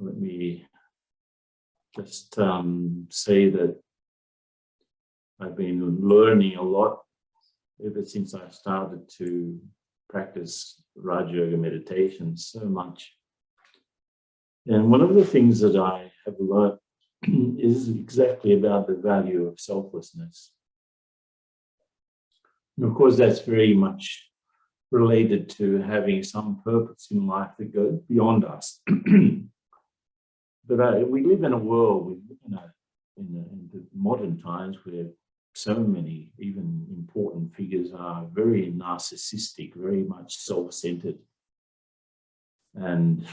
let me just say that I've been learning a lot ever since I started to practice Raja Yoga meditation so much. And one of the things that I have learned is exactly about the value of selflessness. And of course, that's very much related to having some purpose in life that goes beyond us. But we live in a world, in the modern times where so many, even important figures, are very narcissistic, very much self-centered. And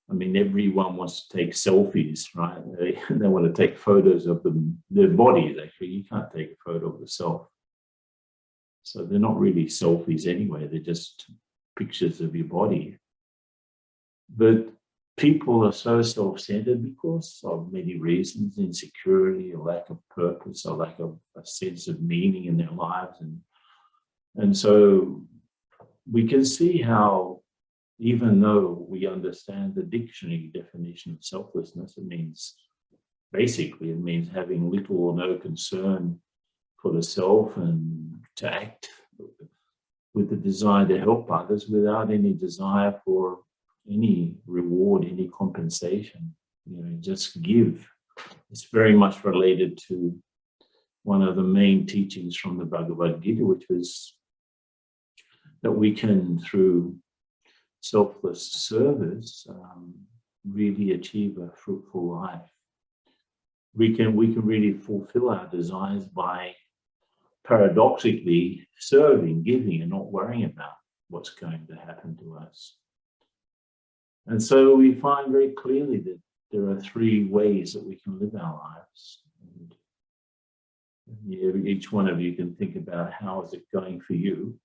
I mean, everyone wants to take selfies, right? They want to take photos of their bodies, actually. You can't take a photo of yourself. So they're not really selfies anyway, they're just pictures of your body. But people are so self-centered because of many reasons: insecurity, a lack of purpose, a lack of a sense of meaning in their lives. And so we can see how, even though we understand the dictionary definition of selflessness, it means having little or no concern for the self and to act with the desire to help others without any desire for any reward, any compensation, just give. It's very much related to one of the main teachings from the Bhagavad Gita, which was that we can, through selfless service, really achieve a fruitful life. We can really fulfill our desires by paradoxically serving, giving, and not worrying about what's going to happen to us. And so we find very clearly that there are three ways that we can live our lives. And each one of you can think about how is it going for you.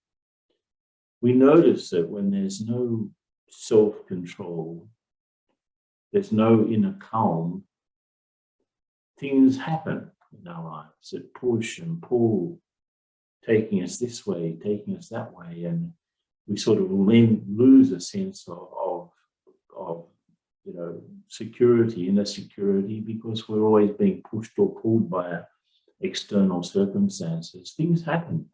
We notice that when there's no self-control, there's no inner calm, things happen in our lives that push and pull, taking us this way, taking us that way, and we sort of lose a sense of security, inner security, because we're always being pushed or pulled by external circumstances. Things happen.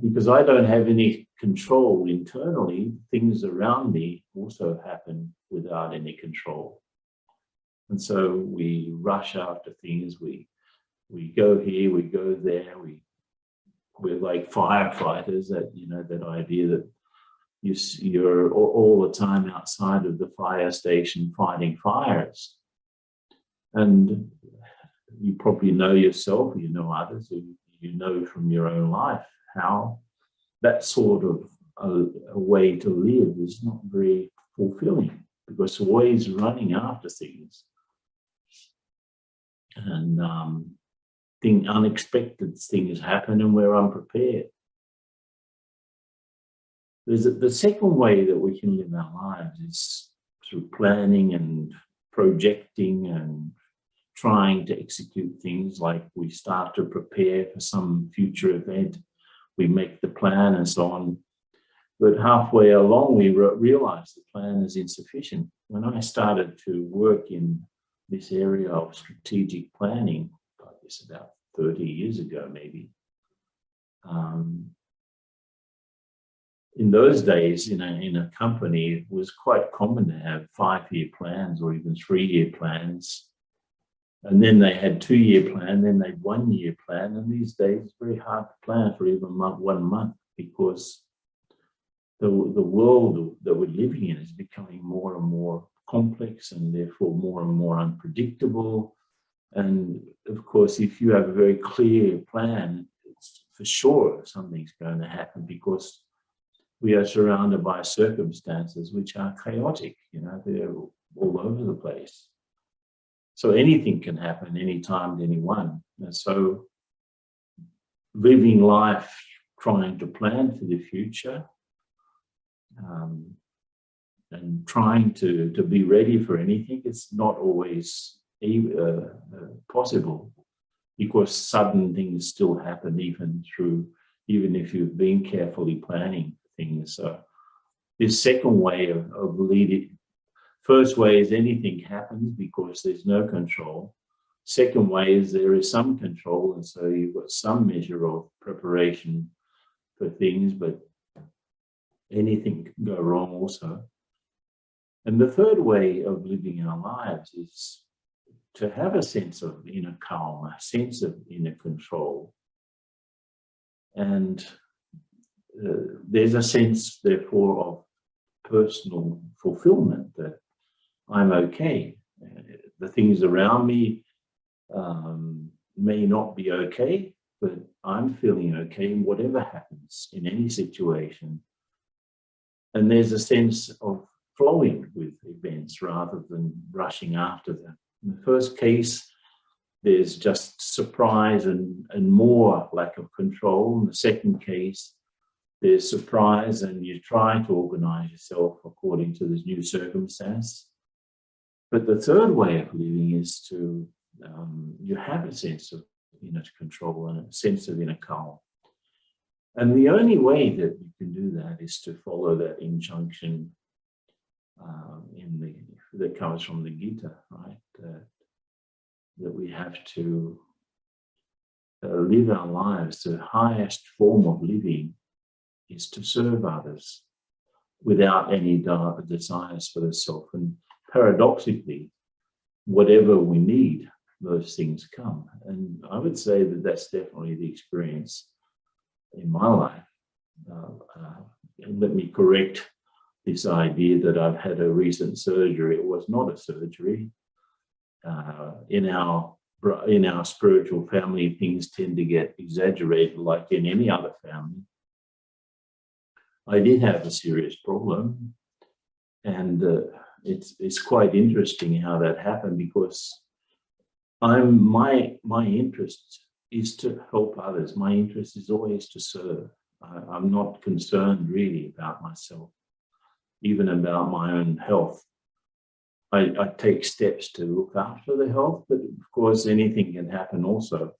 Because I don't have any control internally, things around me also happen without any control. And so we rush after things, we go here, we go there, we're like firefighters, that idea that you're all the time outside of the fire station fighting fires. And you probably know yourself, you know others, you know from your own life how that sort of a way to live is not very fulfilling, because we're always running after things. And unexpected things happen and we're unprepared. The second way that we can live our lives is through planning and projecting and trying to execute things. Like we start to prepare for some future event, we make the plan and so on. But halfway along, we realize the plan is insufficient. When I started to work in this area of strategic planning, I guess about 30 years ago, maybe, in those days, in a company, it was quite common to have 5-year plans or even 3-year plans. And then they had 2-year plan, then they had 1-year plan. And these days, it's very hard to plan for even 1 month, because the world that we're living in is becoming more and more complex and therefore more and more unpredictable. And of course, if you have a very clear plan, it's for sure something's going to happen, because we are surrounded by circumstances which are chaotic, they're all over the place. So anything can happen anytime to anyone. And so living life trying to plan for the future, and trying to be ready for anything, it's not always possible, because sudden things still happen even if you've been carefully planning things. So this second way of First way is anything happens because there's no control. Second way is there is some control, and so you've got some measure of preparation for things, but anything can go wrong also. And the third way of living our lives is to have a sense of inner calm, a sense of inner control. And there's a sense, therefore, of personal fulfillment, that I'm okay. The things around me may not be okay, but I'm feeling okay whatever happens in any situation. And there's a sense of flowing with events rather than rushing after them. In the first case, there's just surprise and more lack of control. In the second case, there's surprise and you try to organize yourself according to this new circumstance. But the third way of living is to, you have a sense of inner control and a sense of inner calm. And the only way that you can do that is to follow that injunction that comes from the Gita, right? That we have to live our lives. The highest form of living is to serve others without any desires for the self. And paradoxically, whatever we need, those things come. And I would say that that's definitely the experience in my life. And let me correct this idea that I've had a recent surgery. It was not a surgery. In our spiritual family, things tend to get exaggerated like in any other family. I did have a serious problem, and it's quite interesting how that happened, because my interest is to help others. My interest is always to serve. I'm not concerned really about myself, even about my own health. I take steps to look after the health, but of course anything can happen also.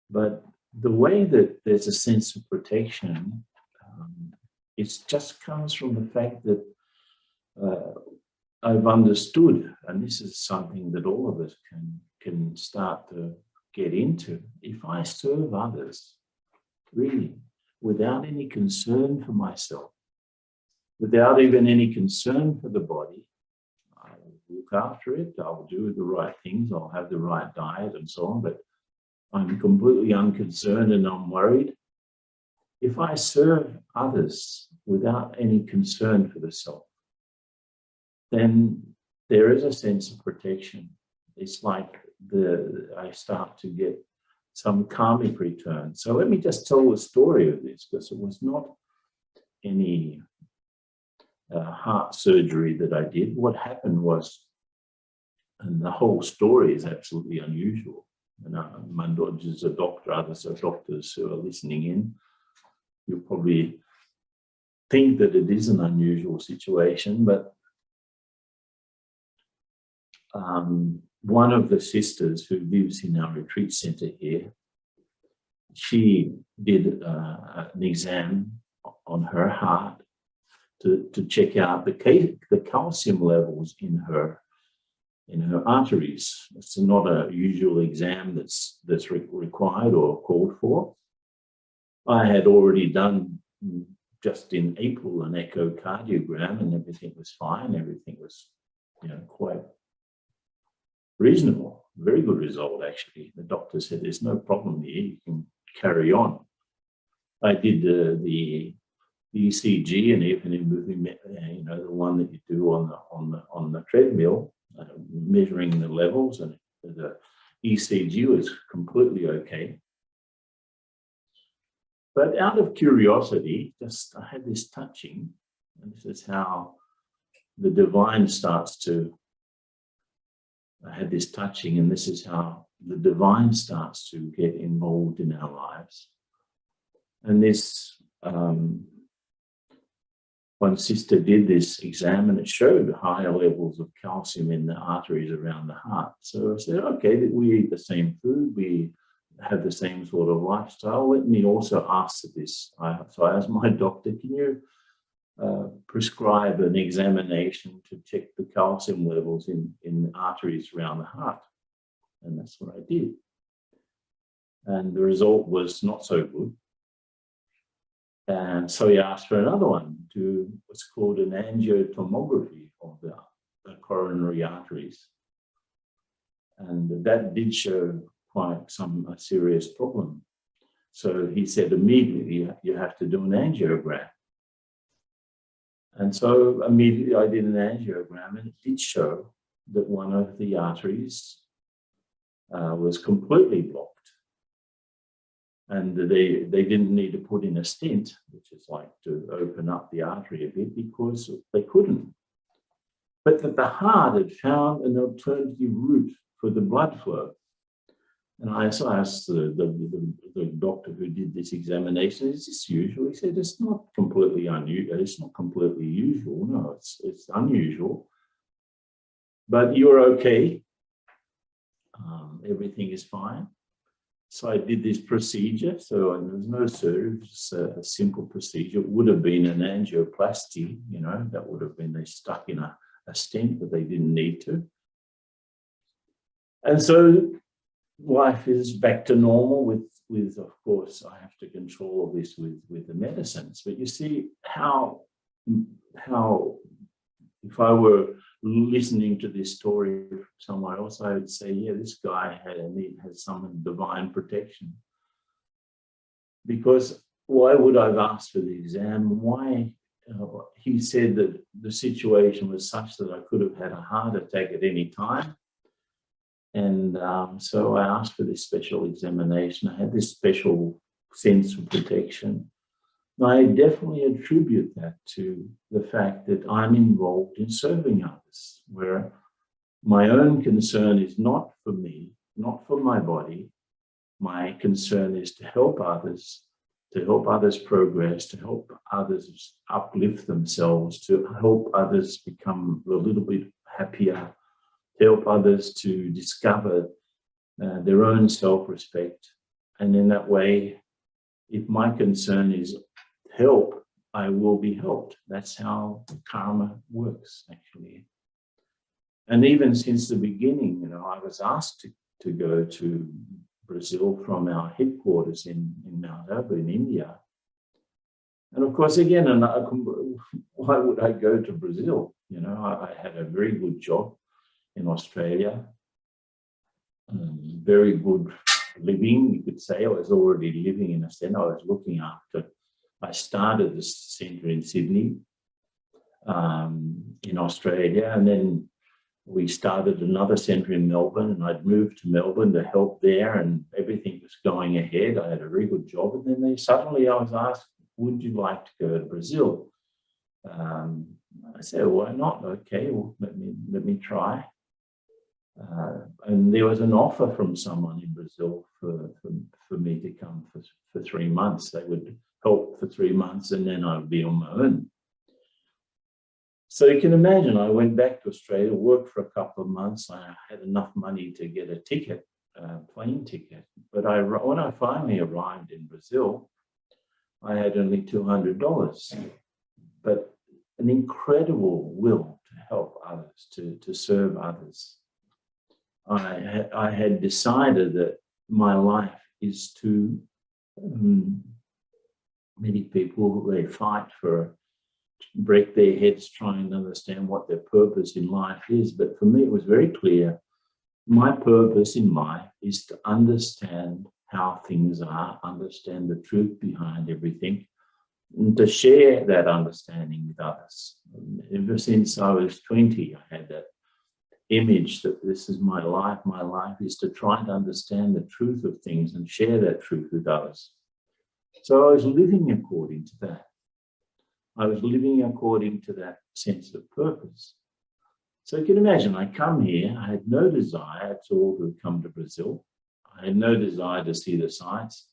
But the way that there's a sense of protection, it just comes from the fact that I've understood, and this is something that all of us can start to get into. If I serve others, really, without any concern for myself, without even any concern for the body, I'll look after it, I'll do the right things, I'll have the right diet and so on, but I'm completely unconcerned and unworried. If I serve others without any concern for the self, then there is a sense of protection. It's like I start to get some karmic return. So let me just tell the story of this, because it was not any heart surgery that I did. What happened was, and the whole story is absolutely unusual. And Manoj is a doctor, others are doctors who are listening in. You'll probably think that it is an unusual situation, but one of the sisters who lives in our retreat center here, she did an exam on her heart to check out the calcium levels in her arteries. It's not a usual exam that's required or called for. I had already done, just in April, an echocardiogram, and everything was fine. Everything was, quite reasonable. Very good result, actually. The doctor said, there's no problem here, you can carry on. I did the ECG, and even the one that you do on the treadmill, measuring the levels, and the ECG was completely okay. But out of curiosity, I had this touching, and this is how the divine starts to. I had this touching, and this is how the divine starts to get involved in our lives. And this one sister did this exam, and it showed higher levels of calcium in the arteries around the heart. So I said, okay, we eat the same food, we have the same sort of lifestyle. Let me also ask this. So I asked my doctor, can you prescribe an examination to check the calcium levels in the arteries around the heart. And that's what I did. And the result was not so good. And so he asked for another one, do what's called an angiotomography of the coronary arteries. And that did show quite a serious problem. So he said immediately, you have to do an angiogram. And so immediately I did an angiogram, and it did show that one of the arteries was completely blocked. And they didn't need to put in a stent, which is like to open up the artery a bit, because they couldn't. But that the heart had found an alternative route for the blood flow. And I asked the doctor who did this examination, is this usual? He said, it's not completely unusual. It's not completely usual. No, it's unusual. But you're okay. Everything is fine. So I did this procedure. So there was no surgery, just a simple procedure. It would have been an angioplasty, that would have been, they stuck in a stent, but they didn't need to. And so life is back to normal with of course, I have to control all this with the medicines. But you see how if I were listening to this story somewhere else, I would say, yeah, this guy has some divine protection. Because why would I have asked for the exam? Why? He said that the situation was such that I could have had a heart attack at any time. And so I asked for this special examination. I had this special sense of protection. I definitely attribute that to the fact that I'm involved in serving others, where my own concern is not for me, not for my body. My concern is to help others progress, to help others uplift themselves, to help others become a little bit happier, to help others to discover their own self-respect. And in that way, if my concern is help, I will be helped. That's how karma works, actually. And even since the beginning, I was asked to go to Brazil from our headquarters in Mount Abu in India. And of course, again, why would I go to Brazil? I had a very good job in Australia, very good living, you could say. I was already living in a centre. I was looking after. I started this centre in Sydney, in Australia, and then we started another centre in Melbourne, and I'd moved to Melbourne to help there, and everything was going ahead. I had a very good job, and then suddenly I was asked, would you like to go to Brazil? I said, why not? Okay, well, let me try. And there was an offer from someone in Brazil for me to come for 3 months. They would help for 3 months, and then I'd be on my own. So you can imagine, I went back to Australia, worked for a couple of months. I had enough money to get a ticket, plane ticket. But when I finally arrived in Brazil, I had only $200, but an incredible will to help others, to serve others. I had decided that my life is to, many people, they fight break their heads trying to understand what their purpose in life is. But for me, it was very clear. My purpose in life is to understand how things are, understand the truth behind everything, and to share that understanding with others. Ever since I was 20, I had that image that this is my life. My life is to try to understand the truth of things and share that truth with others. So I was living according to that. I was living according to that sense of purpose. So you can imagine, I come here, I had no desire at all to come to Brazil. I had no desire to see the sights.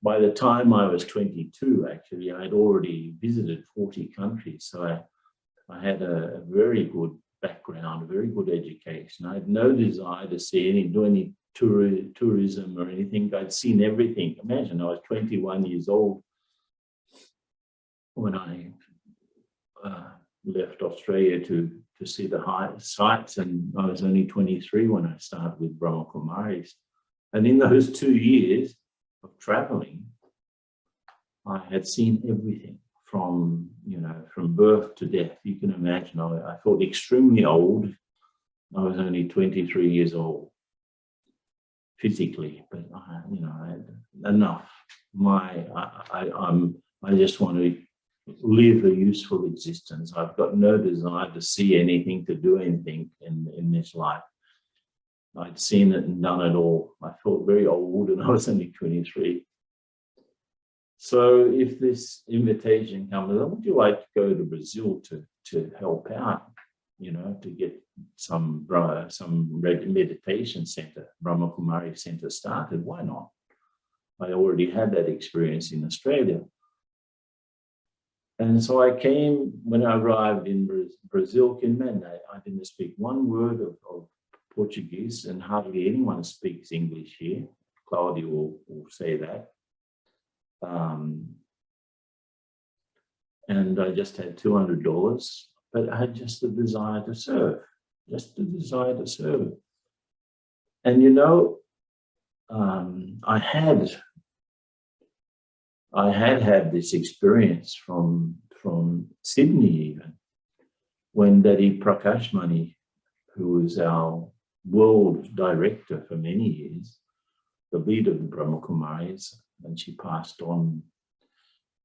By the time I was 22, actually, I had already visited 40 countries. So I had a very good background, a very good education. I had no desire to do any tourism or anything. I'd seen everything. Imagine, I was 21 years old when I left Australia to see the sights, and I was only 23 when I started with Brahma Kumaris. And in those 2 years of traveling, I had seen everything from birth to death. You can imagine, I felt extremely old. I was only 23 years old physically, but I had enough. I just want to live a useful existence. I've got no desire to see anything, to do anything in this life. I'd seen it and done it all. I felt very old, and I was only 23. So if this invitation comes, would you like to go to Brazil to help out, to get some meditation center, Brahma Kumari center started? Why not? I already had that experience in Australia. And so I came, when I arrived in Brazil, I didn't speak one word of Portuguese, and hardly anyone speaks English here. Claudia will say that. And I just had $200, but I had just the desire to serve, And I had this experience from Sydney even, when Daddy Prakash Mani, who was our world director for many years, the leader of the Brahma Kumaris, and she passed on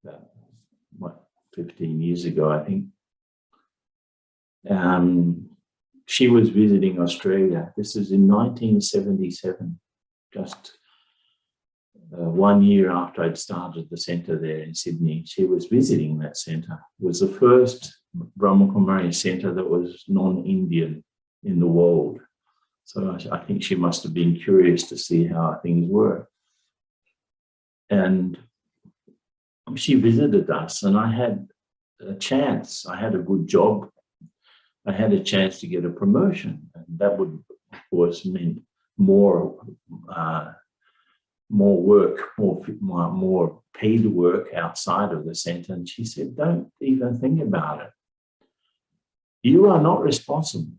about, 15 years ago, I think. She was visiting Australia. This is in 1977, just 1 year after I'd started the centre there in Sydney. She was visiting that centre. It was the first Brahma Kumari centre that was non-Indian in the world. So I think she must have been curious to see how things were. And she visited us, and I had a chance. I had a good job. I had a chance to get a promotion, and that would, of course, mean more work, more paid work outside of the centre. And she said, "Don't even think about it. You are not responsible.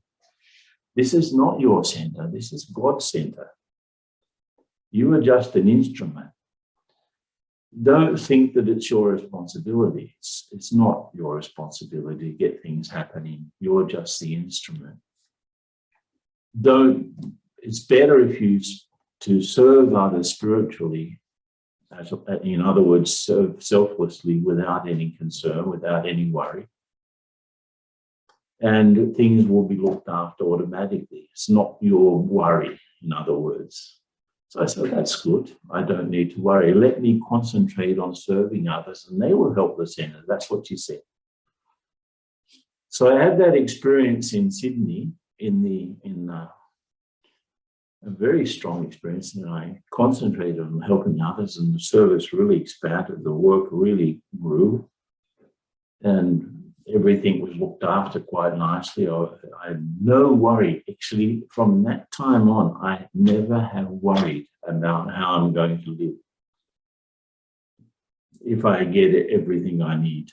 This is not your centre. This is God's centre. You are just an instrument. Don't think that it's your responsibility. It's not your responsibility to get things happening. You're just the instrument. It's better if you to serve others spiritually, in other words, serve selflessly without any concern, without any worry. And things will be looked after automatically. It's not your worry, in other words." So I said, "That's good. I don't need to worry. Let me concentrate on serving others, and they will help the centre." That's what she said. So I had that experience in Sydney, a very strong experience, and I concentrated on helping others, and the service really expanded. The work really grew, and everything was looked after quite nicely. I had no worry. Actually, from that time on, I never have worried about how I'm going to live. If I get everything I need,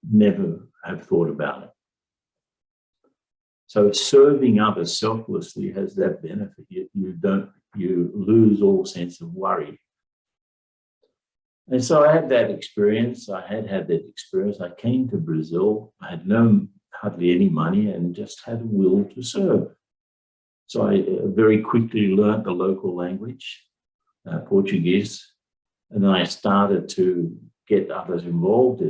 never have thought about it. So serving others selflessly has that benefit. You lose all sense of worry. And so I had that experience. I came to Brazil. I had hardly any money, and just had a will to serve. So I very quickly learned the local language, Portuguese, and then I started to get others involved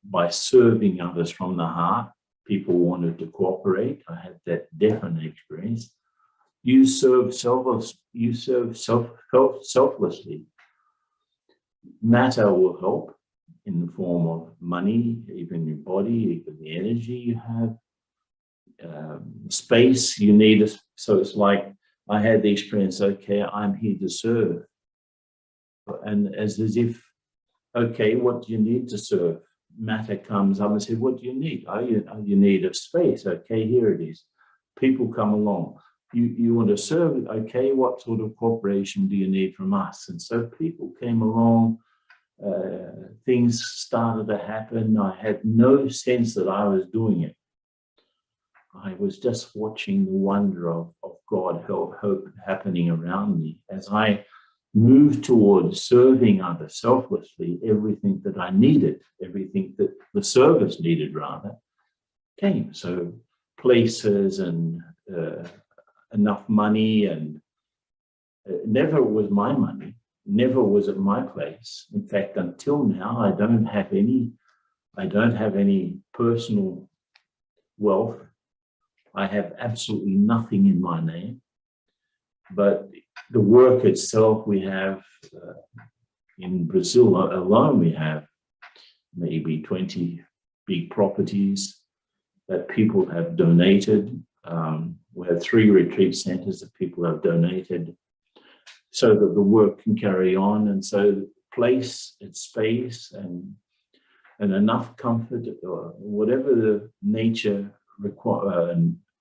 by serving others from the heart. People wanted to cooperate. I had that definite experience. You serve selflessly. Matter will help in the form of money, even your body, even the energy you have, space you need. So it's like I had the experience, okay, I'm here to serve. And as if, okay, what do you need to serve? Matter comes up and says, what do you need? Oh, you need a space. Okay, here it is. People come along. You want to serve, okay, what sort of cooperation do you need from us? And so people came along, things started to happen. I had no sense that I was doing it. I was just watching the wonder of God hope happening around me as I moved towards serving others selflessly. Everything that I needed, everything that the service needed rather, came. So places and enough money, and never was my money, never was it my place. In fact, until now, I don't have any personal wealth. I have absolutely nothing in my name, but the work itself, we have in Brazil alone, we have maybe 20 big properties that people have donated. We have 3 retreat centers that people have donated so that the work can carry on. And so place and space and enough comfort, or whatever the nature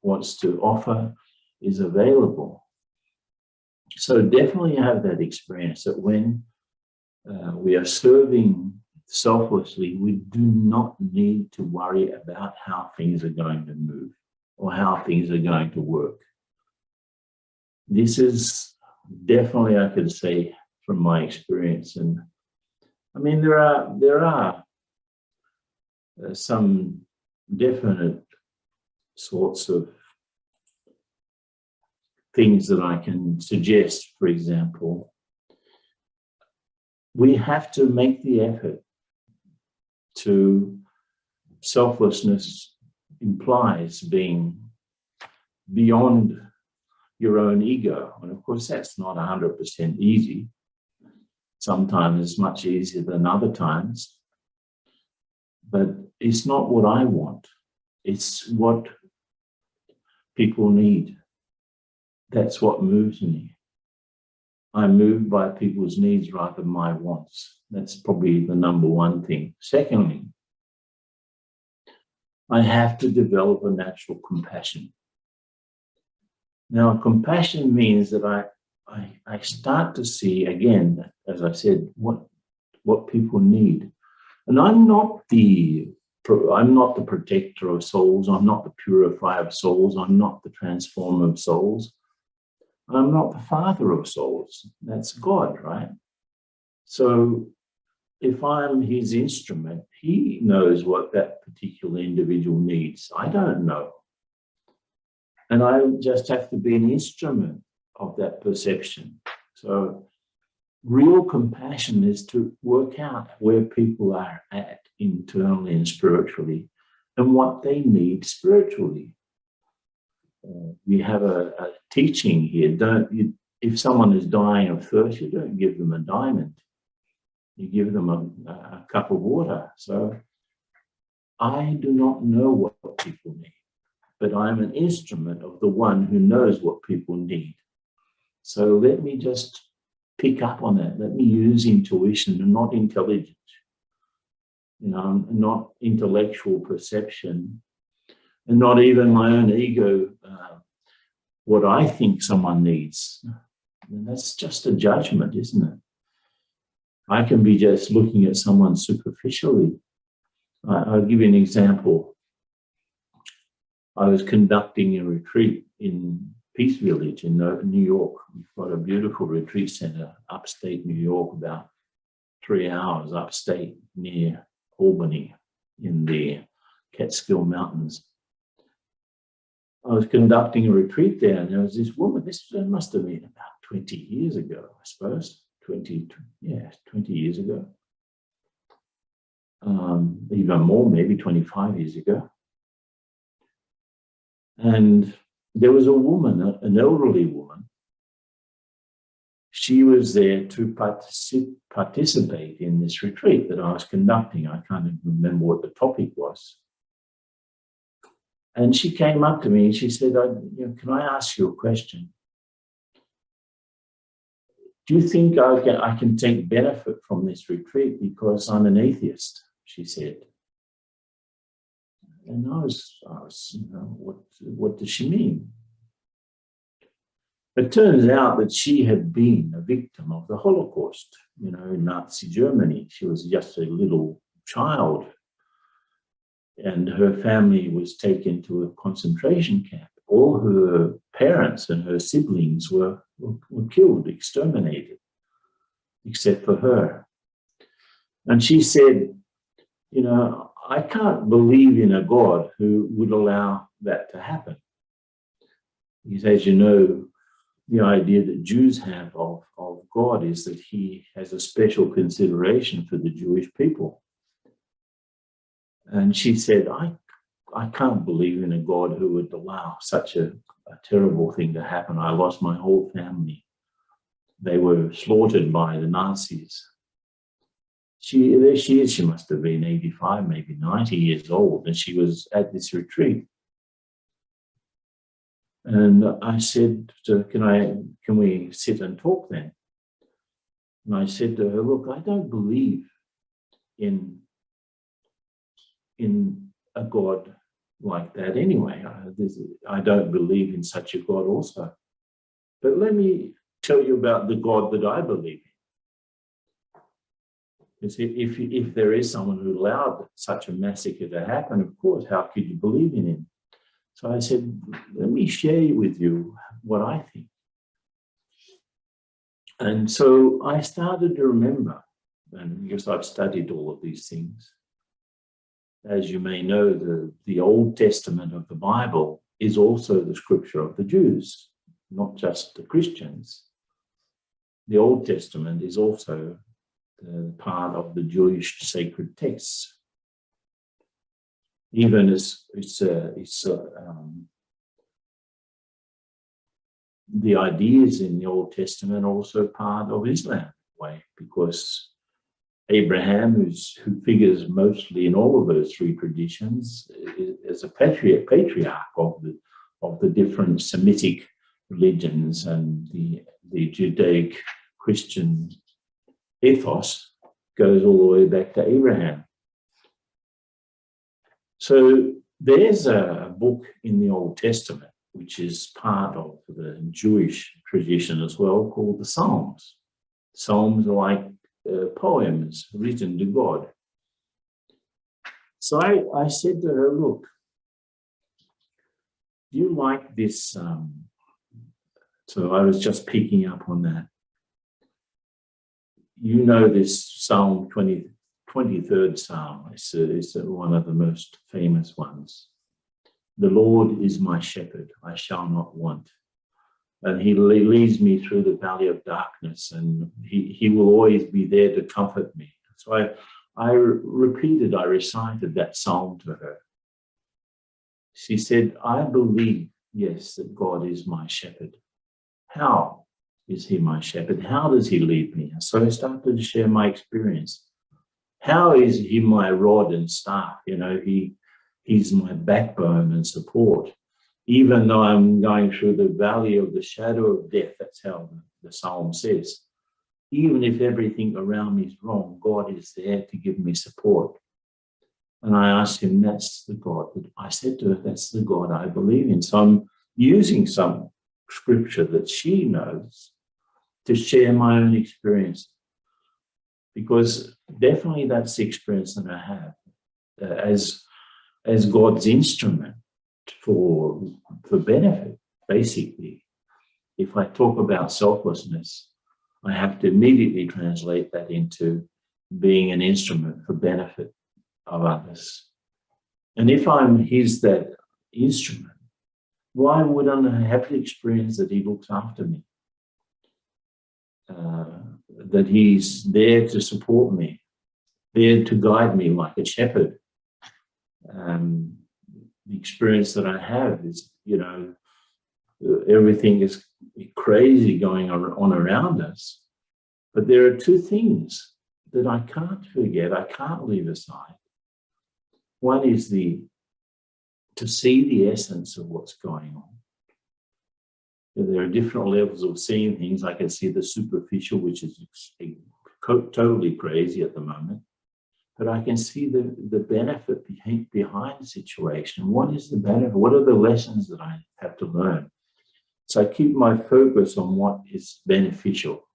wants to offer, is available. So definitely have that experience that when we are serving selflessly, we do not need to worry about how things are going to move or how things are going to work. This is definitely, I could say, from my experience. And I mean, there are some definite sorts of things that I can suggest. For example, we have to make the effort to selflessness implies being beyond your own ego. And of course, that's not 100% easy. Sometimes it's much easier than other times. But it's not what I want. It's what people need. That's what moves me. I'm moved by people's needs rather than my wants. That's probably the number one thing. Secondly, I have to develop a natural compassion. Now, compassion means that I start to see, again, as I said, what people need. And I'm not the protector of souls. I'm not the purifier of souls. I'm not the transformer of souls. I'm not the father of souls. That's God, right? So if I'm his instrument, he knows what that particular individual needs. I don't know. And I just have to be an instrument of that perception. So real compassion is to work out where people are at internally and spiritually and what they need spiritually. We have a teaching here. If someone is dying of thirst, you don't give them a diamond. You give them a cup of water. So I do not know what people need, but I'm an instrument of the one who knows what people need. So let me just pick up on that. Let me use intuition and not intelligence, not intellectual perception, and not even my own ego, what I think someone needs. And that's just a judgment, isn't it? I can be just looking at someone superficially. I'll give you an example. I was conducting a retreat in Peace Village in New York. We've got a beautiful retreat center, upstate New York, about 3 hours upstate near Albany in the Catskill Mountains. I was conducting a retreat there, and there was this woman. This must have been about 20 years ago, I suppose. 20 years ago. Even more, maybe 25 years ago. And there was a woman, an elderly woman. She was there to participate in this retreat that I was conducting. I can't even remember what the topic was. And she came up to me and she said, can I ask you a question? Do you think I can take benefit from this retreat because I'm an atheist? She said. And I was what does she mean? It turns out that she had been a victim of the Holocaust, in Nazi Germany. She was just a little child, and her family was taken to a concentration camp. All her parents and her siblings were killed, exterminated, except for her. And she said, I can't believe in a God who would allow that to happen. Because as you know, the idea that Jews have of God is that he has a special consideration for the Jewish people. And she said, I can't believe in a God who would allow such a terrible thing to happen. I lost my whole family. They were slaughtered by the Nazis. There she is. She must have been 85, maybe 90 years old, and she was at this retreat. And I said, can we sit and talk then? And I said to her, look, I don't believe in a God like that anyway. I don't believe in such a God also. But let me tell you about the God that I believe in. If there is someone who allowed such a massacre to happen, of course, how could you believe in him? So I said, let me share with you what I think. And so I started to remember, and because I've studied all of these things, as you may know, the Old Testament of the Bible is also the scripture of the Jews, not just the Christians. The Old Testament is also part of the Jewish sacred texts. Even as the ideas in the Old Testament are also part of Islam, way, because Abraham, who figures mostly in all of those three traditions, is a patriarch of the different Semitic religions, and the Judaic Christian ethos goes all the way back to Abraham. So there's a book in the Old Testament, which is part of the Jewish tradition as well, called the Psalms. Psalms are like poems written to God. So I said to her, look, do you like this? So I was just picking up on that. You know this Psalm 23rd Psalm. It's one of the most famous ones. The Lord is my shepherd, I shall not want. And he leads me through the valley of darkness, and he will always be there to comfort me. So I recited that psalm to her. She said, I believe, yes, that God is my shepherd. How is he my shepherd? How does he lead me? So I started to share my experience. How is he my rod and staff? He's my backbone and support. Even though I'm going through the valley of the shadow of death, that's how the psalm says. Even if everything around me is wrong, God is there to give me support. And I asked him, that's the God. I said to her, that's the God I believe in. So I'm using some scripture that she knows to share my own experience. Because definitely that's the experience that I have as God's instrument for benefit, basically. If I talk about selflessness, I have to immediately translate that into being an instrument for benefit of others. And if I'm that instrument, why wouldn't I have the experience that he looks after me? That he's there to support me, there to guide me like a shepherd. The experience that I have is, everything is crazy going on around us. But there are two things that I can't forget, I can't leave aside. One is to see the essence of what's going on. There are different levels of seeing things. I can see the superficial, which is totally crazy at the moment. But I can see the benefit behind the situation. What is the benefit? What are the lessons that I have to learn? So I keep my focus on what is beneficial.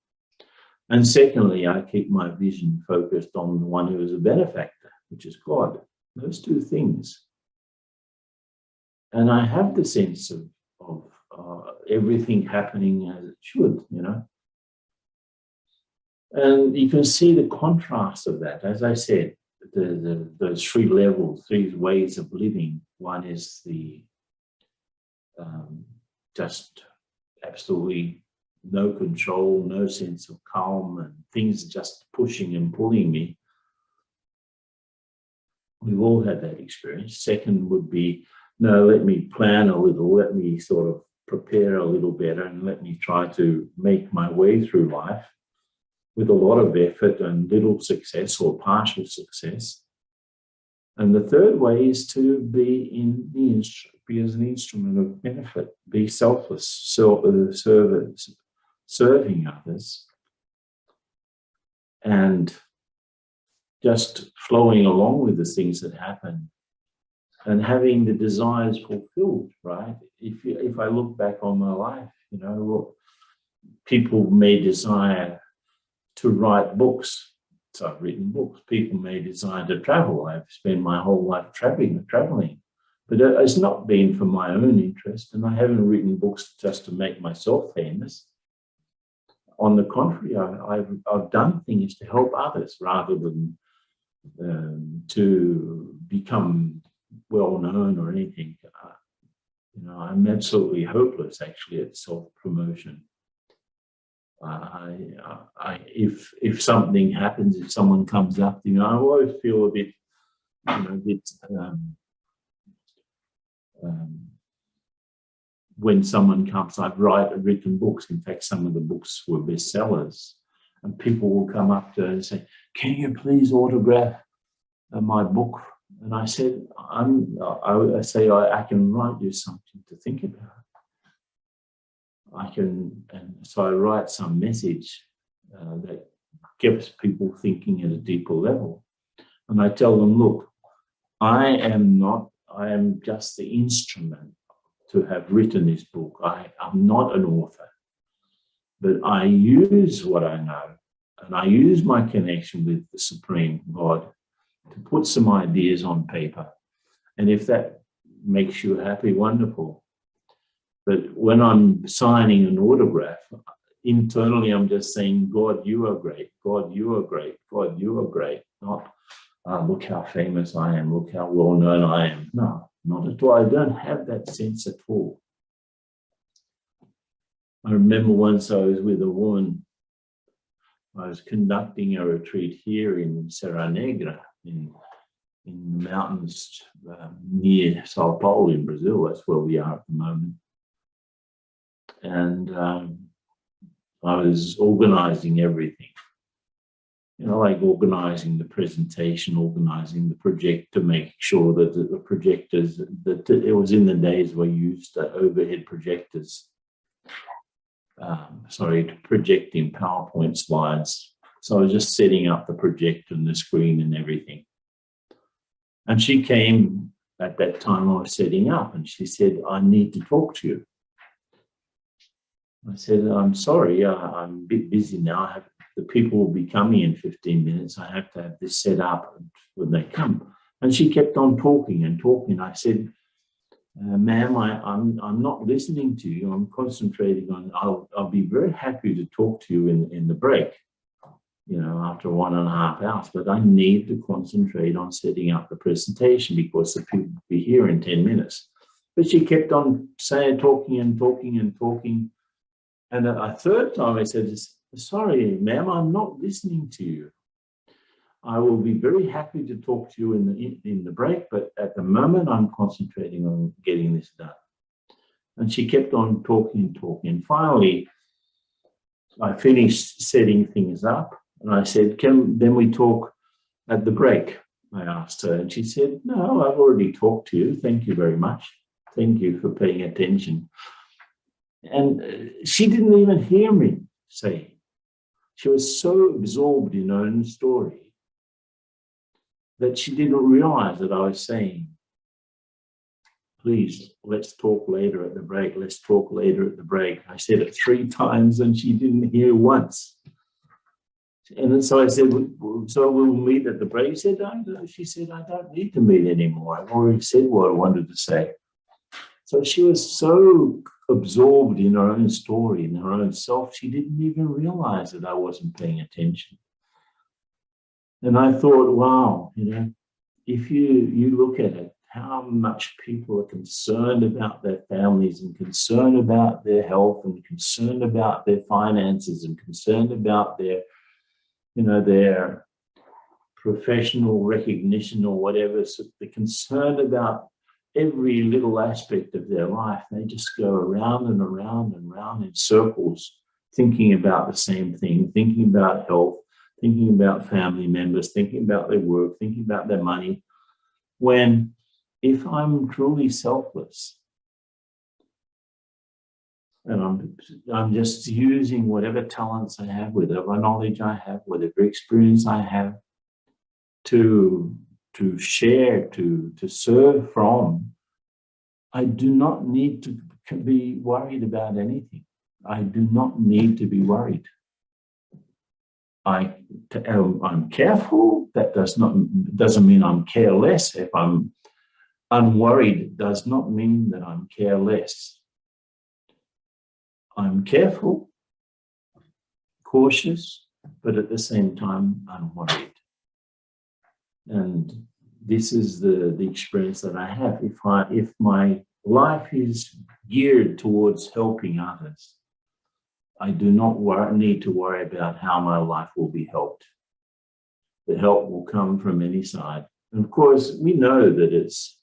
And secondly, I keep my vision focused on the one who is a benefactor, which is God. Those two things. And I have the sense of everything happening as it should, you know. And you can see the contrast of that. As I said, those three levels, three ways of living. One is the just absolutely no control, no sense of calm, and things just pushing and pulling me. We've all had that experience. Second would be, no, let me plan a little, let me sort of prepare a little better, and let me try to make my way through life with a lot of effort and little success or partial success. And the third way is to be as an instrument of benefit, be selfless, serving others, and just flowing along with the things that happen and having the desires fulfilled, right? If I look back on my life, you know, people may desire to write books. So I've written books. People may desire to travel. I've spent my whole life traveling. But it's not been for my own interest, and I haven't written books just to make myself famous. On the contrary, I've done things to help others rather than to become well-known or anything. You know, I'm absolutely hopeless, actually, at self-promotion. If something happens, if someone comes up, you know, I always feel a bit, you know, when someone comes, I've written books. In fact, some of the books were bestsellers, and people will come up to and say, "Can you please autograph my book?" And I said, I can write you something to think about. And so I write some message that gets people thinking at a deeper level. And I tell them, look, I am just the instrument to have written this book. I'm not an author, but I use what I know, and I use my connection with the Supreme God to put some ideas on paper. And if that makes you happy, wonderful. But when I'm signing an autograph, internally I'm just saying, God, you are great. God, you are great. God, you are great. Not, look how famous I am. Look how well known I am. No, not at all. I don't have that sense at all. I remember once I was with a woman. I was conducting a retreat here in Serra Negra, in the mountains near Sao Paulo in Brazil. That's where we are at the moment. And I was organizing everything, you know, like organizing the presentation, organizing the projector, making sure that the projectors, that it was in the days where you used overhead projectors, projecting PowerPoint slides. So I was just setting up the projector and the screen and everything. And she came at that time I was setting up, and she said, I need to talk to you. I said, I'm sorry, I'm a bit busy now. The people will be coming in 15 minutes. I have to have this set up when they come. And she kept on talking and talking. I said, ma'am, I'm not listening to you. I'm concentrating on, I'll be very happy to talk to you in the break, you know, after 1.5 hours, but I need to concentrate on setting up the presentation because the people will be here in 10 minutes. But she kept on talking and talking and talking. And a third time I said, sorry, ma'am, I'm not listening to you. I will be very happy to talk to you in the break, but at the moment I'm concentrating on getting this done. And she kept on talking and talking. And finally, I finished setting things up, and I said, then we talk at the break? I asked her, and she said, no, I've already talked to you. Thank you very much. Thank you for paying attention. And she didn't even hear me say. She was so absorbed in her own story that she didn't realize that I was saying, please, let's talk later at the break. Let's talk later at the break. I said it 3 times and she didn't hear once. And then, so I said, so we'll meet at the break. She said, I don't need to meet anymore. I've already said what I wanted to say. So she was so absorbed in her own story, in her own self, she didn't even realize that I wasn't paying attention. And I thought, wow, if you look at it, how much people are concerned about their families and concerned about their health and concerned about their finances and concerned about their professional recognition or whatever. So they're concerned about every little aspect of their life. They just go around and around and around in circles, thinking about the same thing, thinking about health, thinking about family members, thinking about their work, thinking about their money. When if I'm truly selfless and I'm just using whatever talents I have, whatever knowledge I have, whatever experience I have to share, to serve from, I do not need to be worried about anything. I do not need to be worried. I'm careful. That doesn't mean I'm careless. If I'm unworried, it does not mean that I'm careless. I'm careful, cautious, but at the same time, unworried. And this is the experience that I have. If my life is geared towards helping others, I do not need to worry about how my life will be helped. The help will come from any side. And of course, we know that it's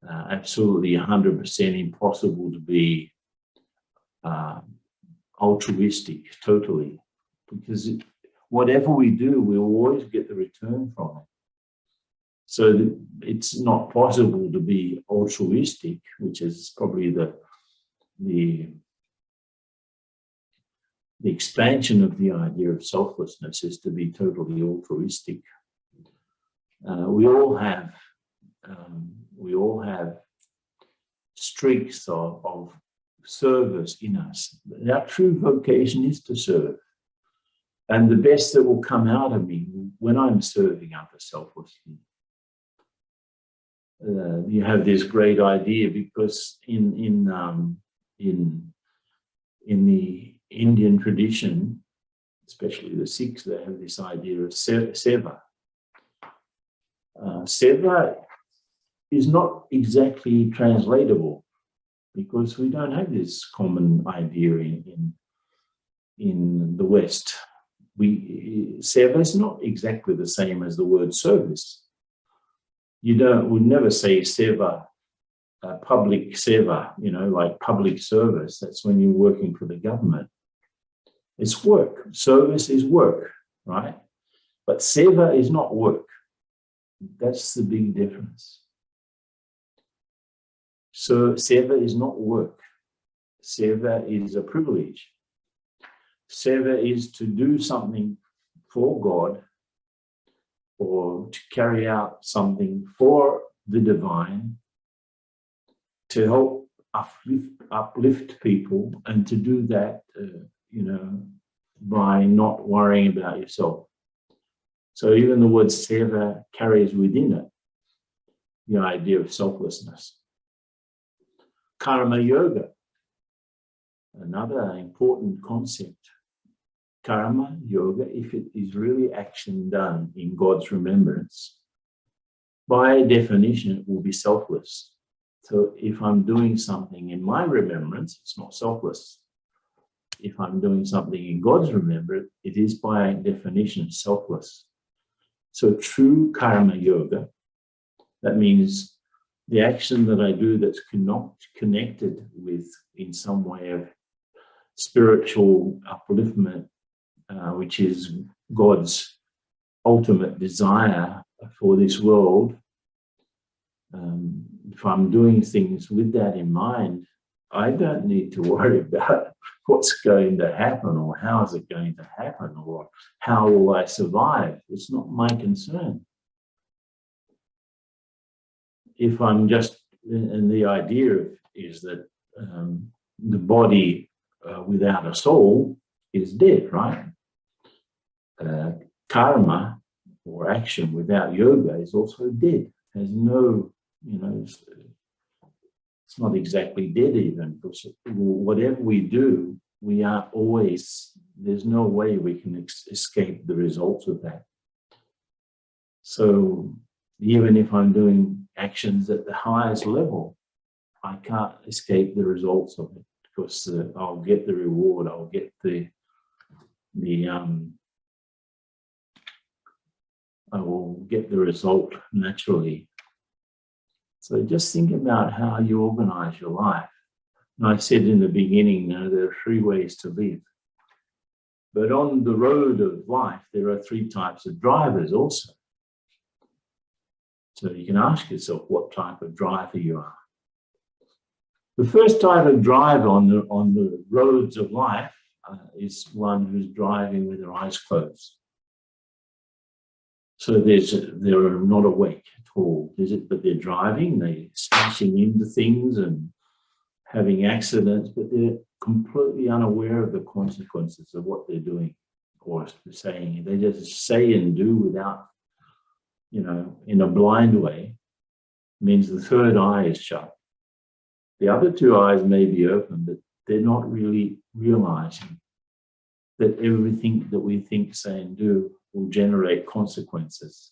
absolutely 100% impossible to be altruistic, totally, because whatever we do, we'll always get the return from it. So it's not possible to be altruistic, which is probably the expansion of the idea of selflessness, is to be totally altruistic. We all have streaks of service in us. Our true vocation is to serve. And the best that will come out of me when I'm serving others selflessly. You have this great idea, because in the Indian tradition, especially the Sikhs, they have this idea of seva. Seva is not exactly translatable, because we don't have this common idea in the West. Seva is not exactly the same as the word service. We never say seva, public seva, like public service. That's when you're working for the government. It's work. Service is work, right? But seva is not work. That's the big difference. So seva is not work. Seva is a privilege. Seva is to do something for God, or to carry out something for the divine, to help uplift people, and to do that, by not worrying about yourself. So even the word seva carries within it the idea of selflessness. Karma yoga, another important concept. Karma yoga, if it is really action done in God's remembrance, by definition, it will be selfless. So if I'm doing something in my remembrance, it's not selfless. If I'm doing something in God's remembrance, it is by definition selfless. So true karma yoga, that means the action that I do that's connected with, in some way, of spiritual upliftment, which is God's ultimate desire for this world. If I'm doing things with that in mind, I don't need to worry about what's going to happen, or how is it going to happen, or how will I survive. It's not my concern. If I'm just and the idea is that the body without a soul is dead, right? Karma or action without yoga is also dead. Has no, it's not exactly dead even, because whatever we do, we are always, there's no way we can escape the results of that. So even if I'm doing actions at the highest level, I can't escape the results of it, because I'll get the reward, I'll get I will get the result naturally. So just think about how you organize your life. And I said in the beginning, there are 3 ways to live. But on the road of life, there are 3 types of drivers also. So you can ask yourself what type of driver you are. The first type of driver on the roads of life is one who's driving with their eyes closed. So they're not awake at all, is it? But they're driving, they're smashing into things and having accidents, but they're completely unaware of the consequences of what they're doing or saying. They just say and do without, in a blind way. It means the third eye is shut. The other 2 eyes may be open, but they're not really realizing that everything that we think, say, and do will generate consequences.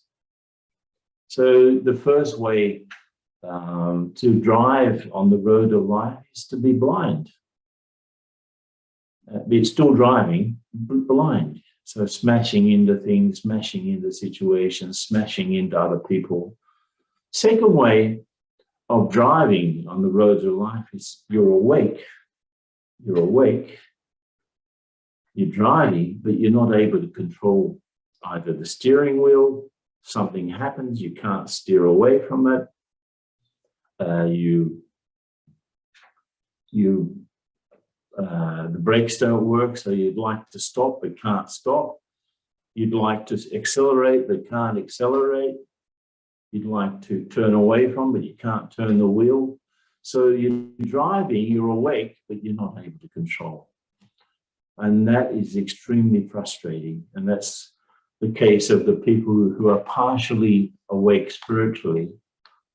So the first way to drive on the road of life is to be blind. Be still driving, but blind. So smashing into things, smashing into situations, smashing into other people. Second way of driving on the roads of life is you're awake. You're awake. You're driving, but you're not able to control either the steering wheel. Something happens, you can't steer away from it. The brakes don't work, so you'd like to stop but can't stop. You'd like to accelerate but can't accelerate. You'd like to turn away from, but you can't turn the wheel. So you're driving, you're awake, but you're not able to control. And that is extremely frustrating. And that's the case of the people who are partially awake spiritually.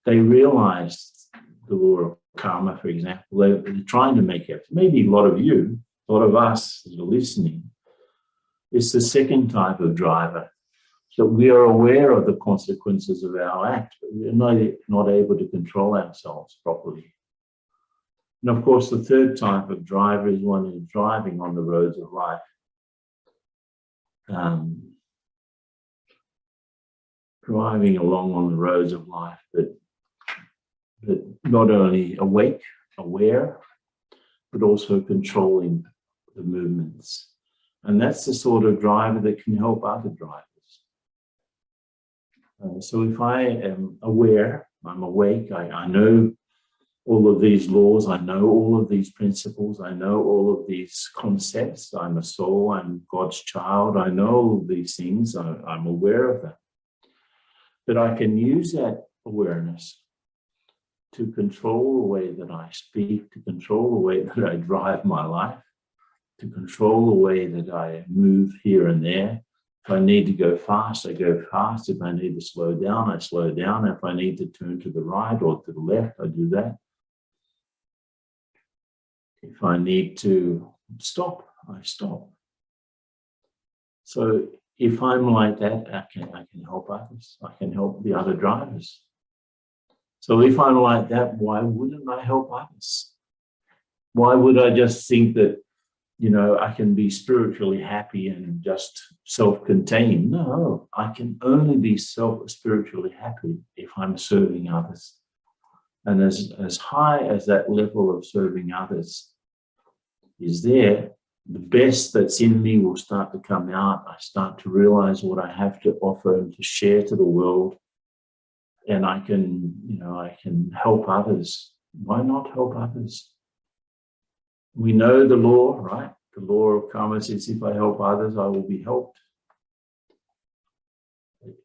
They realize the law of karma, for example. They're trying to make it. Maybe a lot of you, a lot of us that are listening, it's the second type of driver. So we are aware of the consequences of our act, but we're not able to control ourselves properly. And of course, the third type of driver is one who's driving on the roads of life. Driving along on the roads of life, but not only awake, aware, but also controlling the movements. And that's the sort of driver that can help other drivers. So if I am aware, I'm awake, I know all of these laws, I know all of these principles, I know all of these concepts, I'm a soul, I'm God's child, I know all of these things, I'm aware of them. But I can use that awareness to control the way that I speak, to control the way that I drive my life, to control the way that I move here and there. If I need to go fast, I go fast. If I need to slow down, I slow down. If I need to turn to the right or to the left, I do that. If I need to stop, I stop. So if I'm like that, I can help others. I can help the other drivers. So if I'm like that, why wouldn't I help others? Why would I just think that, I can be spiritually happy and just self-contained? No, I can only be spiritually happy if I'm serving others. And as high as that level of serving others is there, the best that's in me will start to come out. I start to realize what I have to offer and to share to the world. And I can help others. Why not help others? We know the law, right? The law of karma says, if I help others, I will be helped.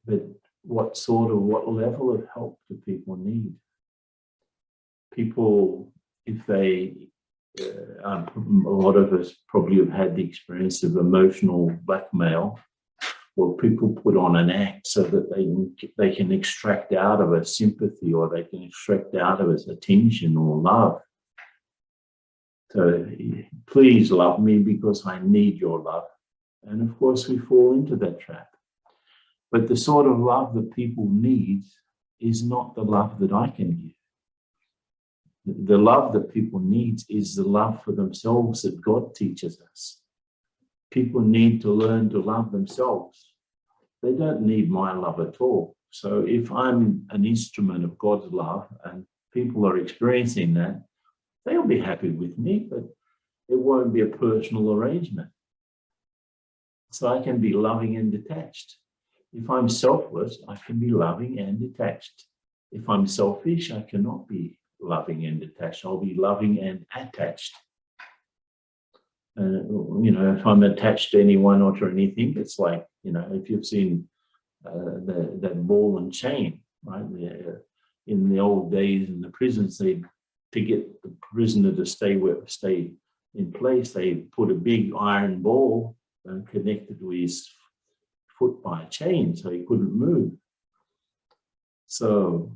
But what level of help do people need? people, if they, a lot of us probably have had the experience of emotional blackmail, or people put on an act so that they can extract out of us sympathy, or they can extract out of us attention or love. So please love me because I need your love. And of course we fall into that trap. But the sort of love that people need is not the love that I can give. The love that people need is the love for themselves that God teaches us. People need to learn to love themselves. They don't need my love at all. So if I'm an instrument of God's love and people are experiencing that, they'll be happy with me, but it won't be a personal arrangement. So I can be loving and detached. If I'm selfless, I can be loving and detached. If I'm selfish, I cannot be loving and detached. I'll be loving and attached. If I'm attached to anyone or to anything, it's like, if you've seen that ball and chain, right? In the old days in the prisons, to get the prisoner to stay in place, they put a big iron ball connected to his foot by a chain, so he couldn't move. So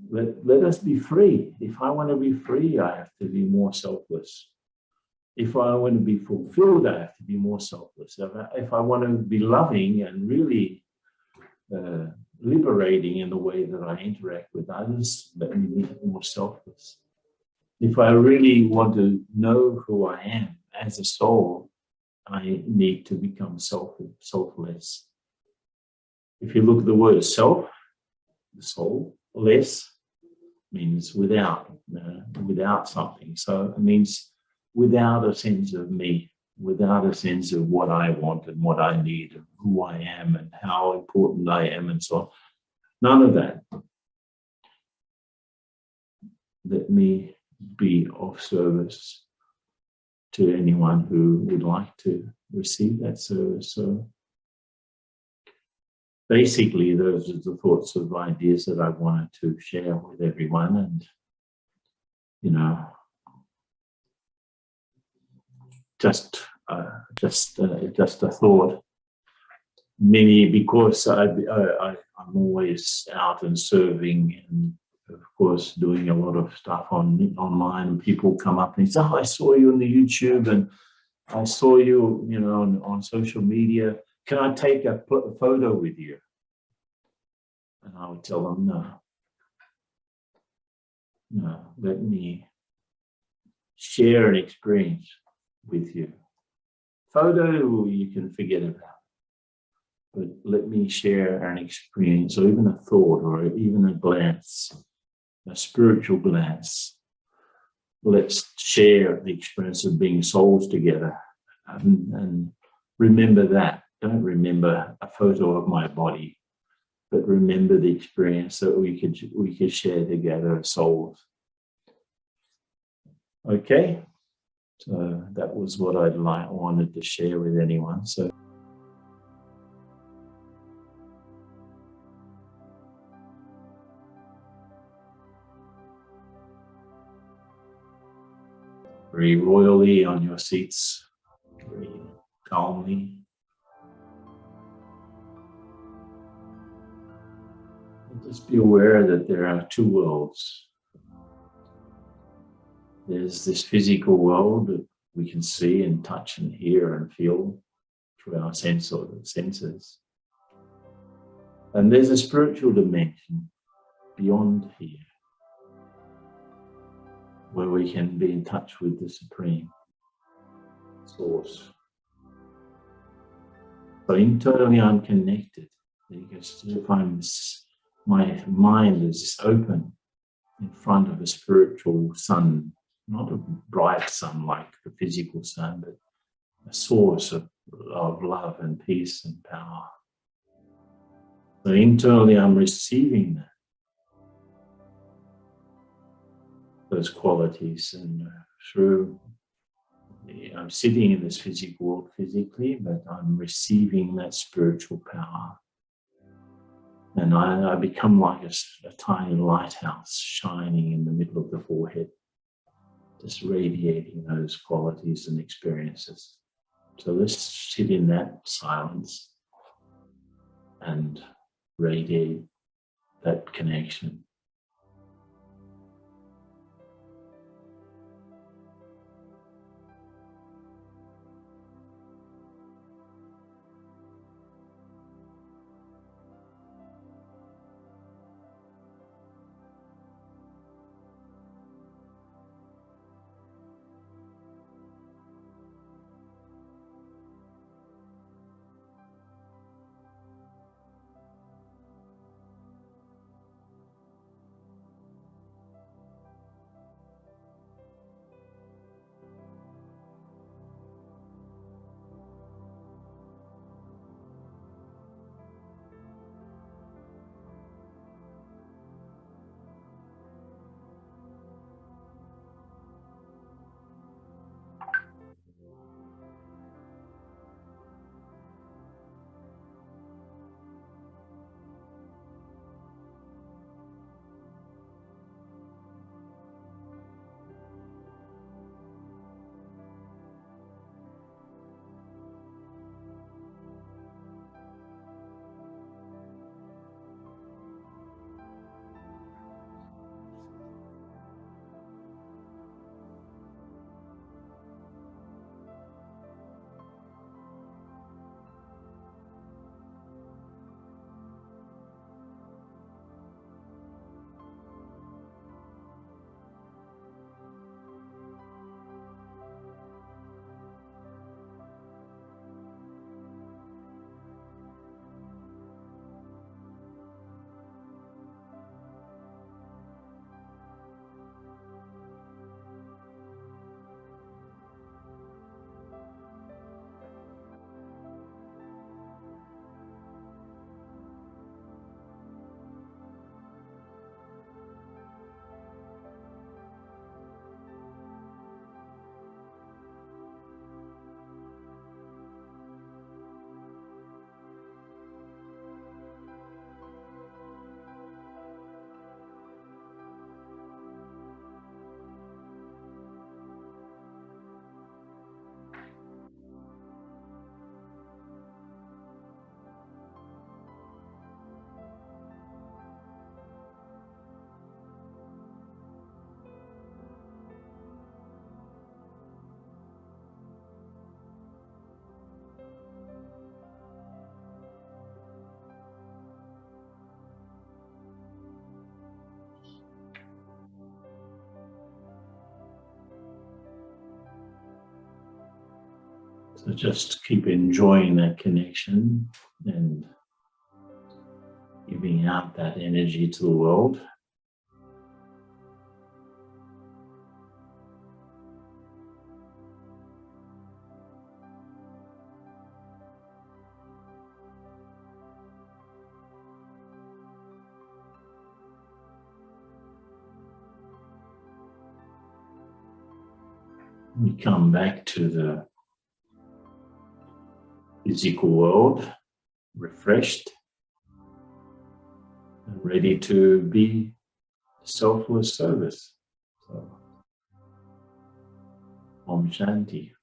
let us be free. If I want to be free, I have to be more selfless. If I want to be fulfilled, I have to be more selfless. If I want to be loving and really liberating in the way that I interact with others, let me be more selfless. If I really want to know who I am as a soul, I need to become selfless. If you look at the word self, the soul, less means without something. So it means without a sense of me, without a sense of what I want and what I need and who I am and how important I am and so on. None of that. Let me be of service to anyone who would like to receive that service. So basically, those are the thoughts of ideas that I wanted to share with everyone. And, just a thought. Many, because I'm always out and serving, and of course doing a lot of stuff online, and people come up and say, "Oh, I saw you on the YouTube, and I saw you, on social media. Can I take a photo with you?" And I would tell them, no, let me share an experience with you. Photo you can forget about, but let me share an experience, or even a thought, or even a glance, a spiritual glance. Let's share the experience of being souls together, and remember that. Don't remember a photo of my body, but remember the experience that we could share together as souls. Okay, so that was what I wanted to share with anyone. So very royally on your seats, very calmly. And just be aware that there are two worlds. There's this physical world that we can see and touch and hear and feel through our senses. And there's a spiritual dimension beyond here, where we can be in touch with the Supreme Source. So internally I'm connected, because if my mind is open in front of a spiritual sun, not a bright sun like the physical sun, but a source of love and peace and power. So internally I'm receiving those qualities, and I'm sitting in this physical world physically, but I'm receiving that spiritual power. And I become like a tiny lighthouse shining in the middle of the forehead, just radiating those qualities and experiences. So let's sit in that silence and radiate that connection. So just keep enjoying that connection and giving out that energy to the world. We come back to the physical world, refreshed and ready to be selfless service. So, Om Shanti.